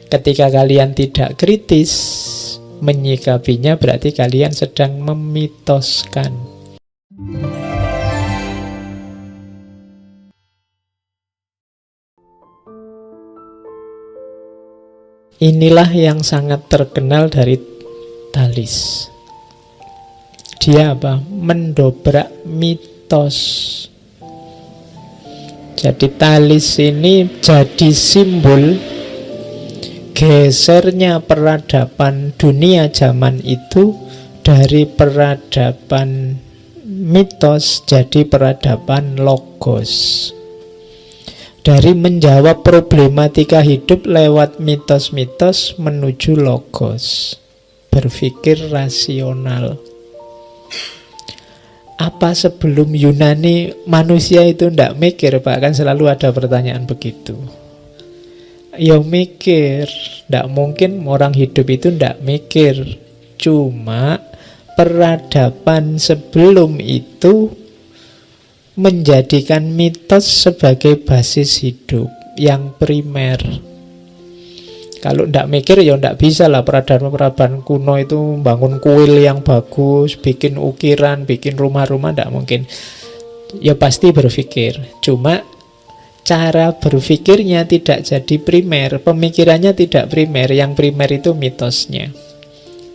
Ketika kalian tidak kritis menyikapinya, berarti kalian sedang memitoskan. Inilah yang sangat terkenal dari Thales. Dia apa? Mendobrak mitos. Jadi Thales ini jadi simbol gesernya peradaban dunia zaman itu dari peradaban mitos jadi peradaban logos. Dari menjawab problematika hidup lewat mitos-mitos menuju logos, berpikir rasional. Apa sebelum Yunani manusia itu tidak mikir, Pak? Kan selalu ada pertanyaan begitu. Ya mikir, tidak mungkin orang hidup itu tidak mikir. Cuma peradaban sebelum itu menjadikan mitos sebagai basis hidup yang primer. Kalau tidak mikir ya tidak bisa lah. Peradaban kuno itu bangun kuil yang bagus, bikin ukiran, bikin rumah-rumah, tidak mungkin. Ya pasti berpikir. Cuma cara berpikirnya tidak jadi primer, pemikirannya tidak primer. Yang primer itu mitosnya.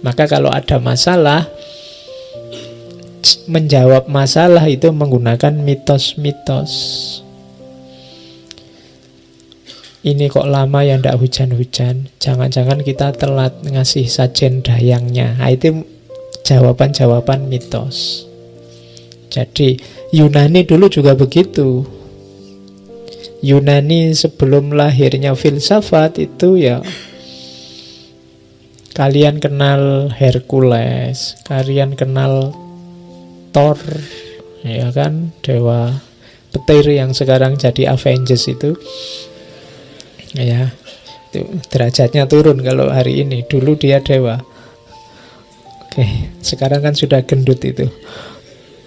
Maka kalau ada masalah, menjawab masalah itu menggunakan mitos-mitos. Ini kok lama ya ndak hujan-hujan, jangan-jangan kita telat ngasih sajen dayangnya. Nah, itu jawaban-jawaban mitos. Jadi Yunani dulu juga begitu. Yunani sebelum lahirnya filsafat itu ya, kalian kenal Hercules, kalian kenal Thor, ya kan, dewa petir yang sekarang jadi Avengers itu. Ya, itu derajatnya turun kalau hari ini. Dulu dia dewa. Oke, sekarang kan sudah gendut itu.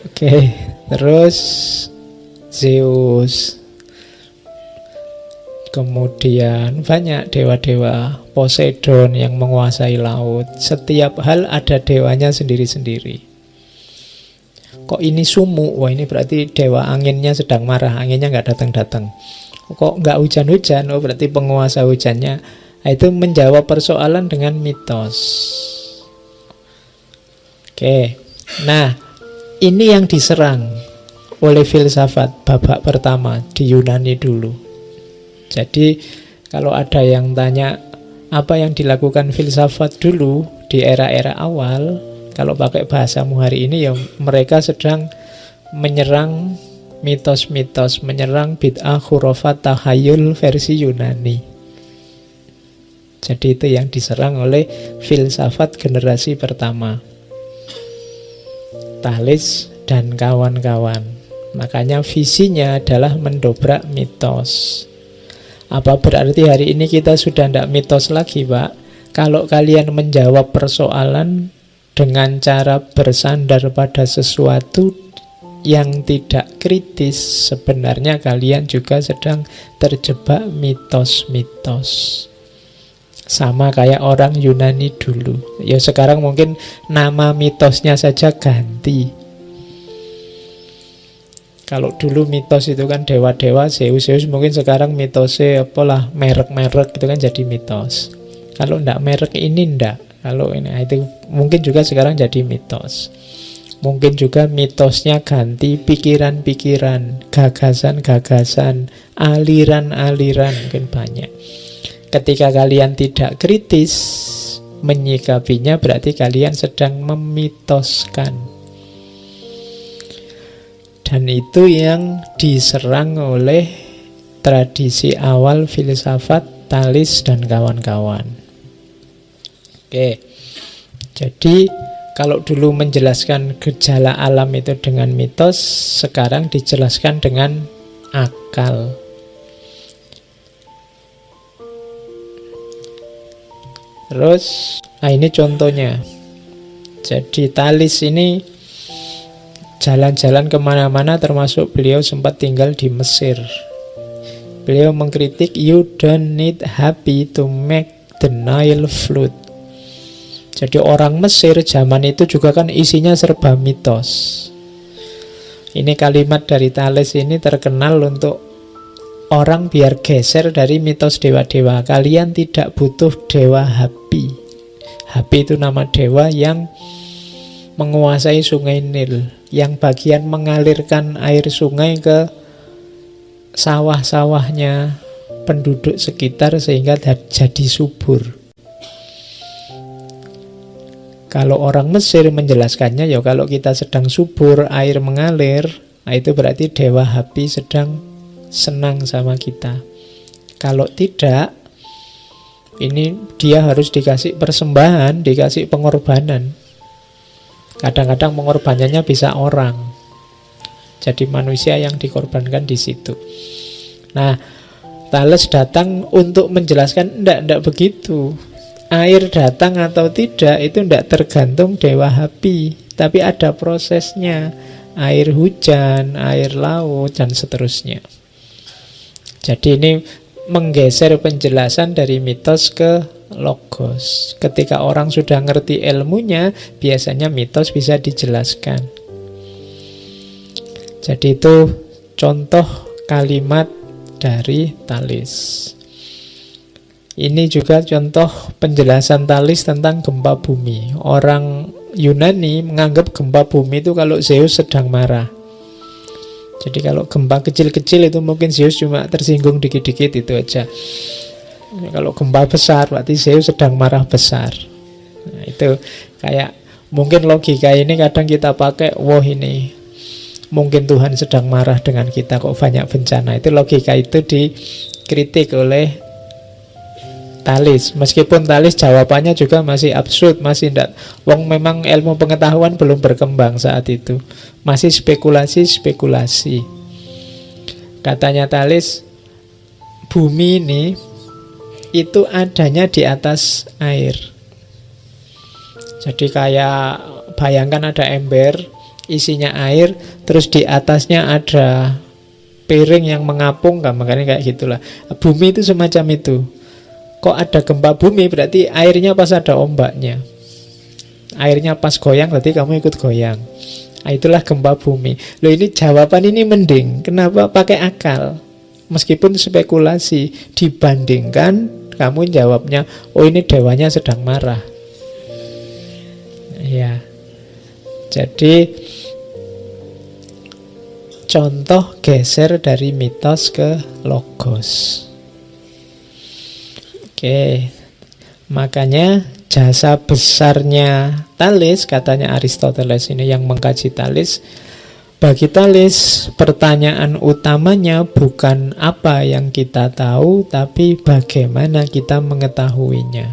Oke, terus Zeus. Kemudian banyak dewa-dewa, Poseidon yang menguasai laut. Setiap hal ada dewanya sendiri-sendiri. Kok ini sumu? Wah, ini berarti dewa anginnya sedang marah, anginnya nggak datang-datang. Kok nggak hujan-hujan? Oh, berarti penguasa hujannya. Nah, itu menjawab persoalan dengan mitos. Oke, nah ini yang diserang oleh filsafat babak pertama di Yunani dulu. Jadi kalau ada yang tanya apa yang dilakukan filsafat dulu di era-era awal, kalau pakai bahasamu hari ini ya mereka sedang menyerang mitos-mitos, menyerang bid'ah khurafat tahayul versi Yunani. Jadi itu yang diserang oleh filsafat generasi pertama, Thales dan kawan-kawan. Makanya visinya adalah mendobrak mitos. Apa berarti hari ini kita sudah tidak mitos lagi, Pak? Kalau kalian menjawab persoalan dengan cara bersandar pada sesuatu yang tidak kritis, sebenarnya kalian juga sedang terjebak mitos-mitos. Sama kayak orang Yunani dulu. Ya sekarang mungkin nama mitosnya saja ganti. Kalau dulu mitos itu kan dewa-dewa, Zeus mungkin sekarang mitosnya apalah merek-merek itu kan jadi mitos. Kalau ndak merek ini ndak. Kalau ini itu mungkin juga sekarang jadi mitos. Mungkin juga mitosnya ganti pikiran-pikiran, gagasan-gagasan, aliran-aliran, mungkin banyak. Ketika kalian tidak kritis menyikapinya, berarti kalian sedang memitoskan. Dan itu yang diserang oleh tradisi awal filsafat Thales dan kawan-kawan. Oke, jadi kalau dulu menjelaskan gejala alam itu dengan mitos, sekarang dijelaskan dengan akal. Terus, nah ini contohnya. Jadi Thales ini jalan-jalan kemana-mana, termasuk beliau sempat tinggal di Mesir. Beliau mengkritik, you don't need happy to make the Nile flood. Jadi orang Mesir zaman itu juga kan isinya serba mitos. Ini kalimat dari Thales ini terkenal untuk orang biar geser dari mitos dewa-dewa. Kalian tidak butuh dewa Hapi. Hapi itu nama dewa yang menguasai sungai Nil, yang bagian mengalirkan air sungai ke sawah-sawahnya penduduk sekitar sehingga jadi subur. Kalau orang Mesir menjelaskannya, ya kalau kita sedang subur, air mengalir, nah itu berarti dewa Hapi sedang senang sama kita. Kalau tidak, ini dia harus dikasih persembahan, dikasih pengorbanan. Kadang-kadang pengorbanannya bisa orang. Jadi manusia yang dikorbankan di situ. Nah, Thales datang untuk menjelaskan, enggak begitu. Air datang atau tidak itu tidak tergantung dewa Hapi, tapi ada prosesnya. Air hujan, air laut, dan seterusnya. Jadi ini menggeser penjelasan dari mitos ke logos. Ketika orang sudah ngerti ilmunya, biasanya mitos bisa dijelaskan. Jadi itu contoh kalimat dari Thales. Ini juga contoh penjelasan Thales tentang gempa bumi. Orang Yunani menganggap gempa bumi itu kalau Zeus sedang marah. Jadi kalau gempa kecil-kecil itu mungkin Zeus cuma tersinggung dikit-dikit, itu aja. Kalau gempa besar berarti Zeus sedang marah besar. Nah, itu kayak mungkin logika ini kadang kita pakai, wah ini mungkin Tuhan sedang marah dengan kita kok banyak bencana. Itu logika itu dikritik oleh Thales. Meskipun Thales jawabannya juga masih absurd, masih tidak. Wong memang ilmu pengetahuan belum berkembang saat itu. Masih spekulasi. Katanya Thales, bumi ini itu adanya di atas air. Jadi kayak bayangkan ada ember, isinya air, terus di atasnya ada piring yang mengapung, kan? Makanya kayak gitulah. Bumi itu semacam itu. Kok ada gempa bumi berarti airnya pas ada ombaknya. Airnya pas goyang berarti kamu ikut goyang. Nah, itulah gempa bumi. Loh, ini jawaban ini mending. Kenapa pakai akal? Meskipun spekulasi, dibandingkan kamu jawabnya, oh ini dewanya sedang marah. Ya. Jadi contoh geser dari mitos ke logos. Oke, makanya jasa besarnya Thales, katanya Aristoteles ini yang mengkaji Thales. Bagi Thales, pertanyaan utamanya bukan apa yang kita tahu, tapi bagaimana kita mengetahuinya.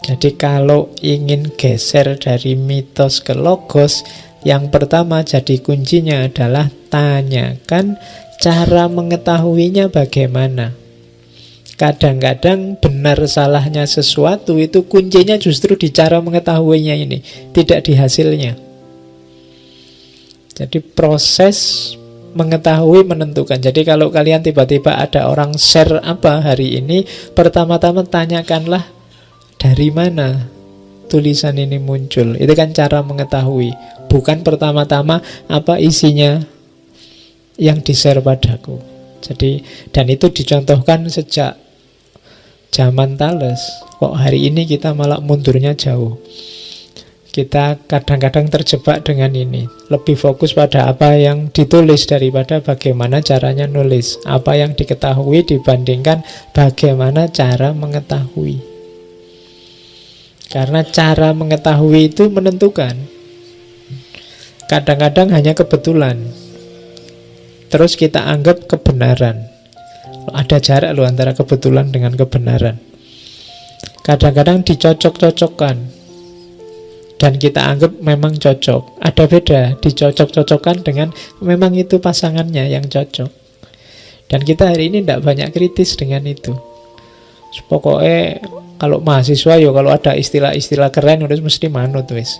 Jadi kalau ingin geser dari mitos ke logos, yang pertama jadi kuncinya adalah tanyakan cara mengetahuinya bagaimana. Kadang-kadang benar salahnya sesuatu itu kuncinya justru di cara mengetahuinya ini, tidak di hasilnya. Jadi proses mengetahui menentukan. Jadi kalau kalian tiba-tiba ada orang share apa hari ini, pertama-tama tanyakanlah dari mana tulisan ini muncul. Itu kan cara mengetahui. Bukan pertama-tama apa isinya yang di-share padaku. Jadi, dan itu dicontohkan sejak zaman Thales. Kok hari ini kita malah mundurnya jauh. Kita kadang-kadang terjebak dengan ini. Lebih fokus pada apa yang ditulis daripada bagaimana caranya nulis. Apa yang diketahui dibandingkan bagaimana cara mengetahui. Karena cara mengetahui itu menentukan. Kadang-kadang hanya kebetulan. Terus kita anggap kebenaran. Ada jarak loh antara kebetulan dengan kebenaran. Kadang-kadang dicocok-cocokkan dan kita anggap memang cocok. Ada beda, dicocok-cocokkan dengan memang itu pasangannya yang cocok. Dan kita hari ini tidak banyak kritis dengan itu. Pokoknya kalau mahasiswa ya kalau ada istilah-istilah keren udah mesti manut wis.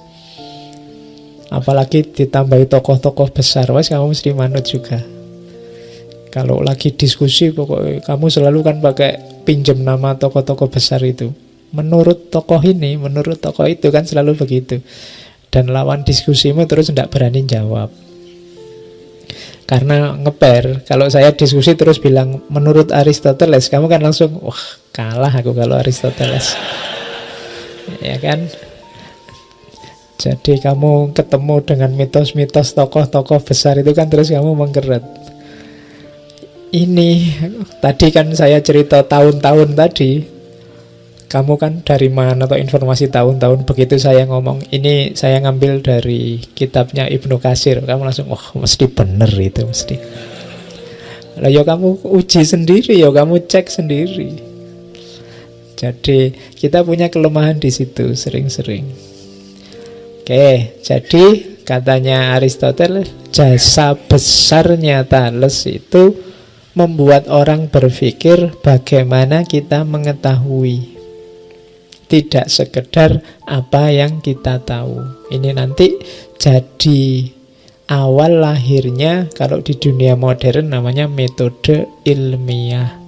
Apalagi ditambahi tokoh-tokoh besar, wis kamu mesti manut juga. Kalau lagi diskusi pokoknya kamu selalu kan pakai pinjam nama tokoh-tokoh besar itu. Menurut tokoh ini, menurut tokoh itu, kan selalu begitu. Dan lawan diskusimu terus tidak berani jawab. Karena ngeper. Kalau saya diskusi terus bilang menurut Aristoteles, kamu kan langsung wah kalah aku kalau Aristoteles. Ya kan? Jadi kamu ketemu dengan mitos-mitos tokoh-tokoh besar itu kan terus kamu mengkeret. Ini tadi kan saya cerita tahun-tahun tadi. Kamu kan dari mana atau informasi tahun-tahun. Begitu saya ngomong ini saya ngambil dari kitabnya Ibnu Katsir, kamu langsung wah mesti bener itu mesti. Lah ya kamu uji sendiri, ya kamu cek sendiri. Jadi kita punya kelemahan di situ sering-sering. Oke, jadi katanya Aristoteles, jasa besarnya Thales itu membuat orang berpikir bagaimana kita mengetahui, tidak sekedar apa yang kita tahu. Ini nanti jadi awal lahirnya, kalau di dunia modern namanya metode ilmiah.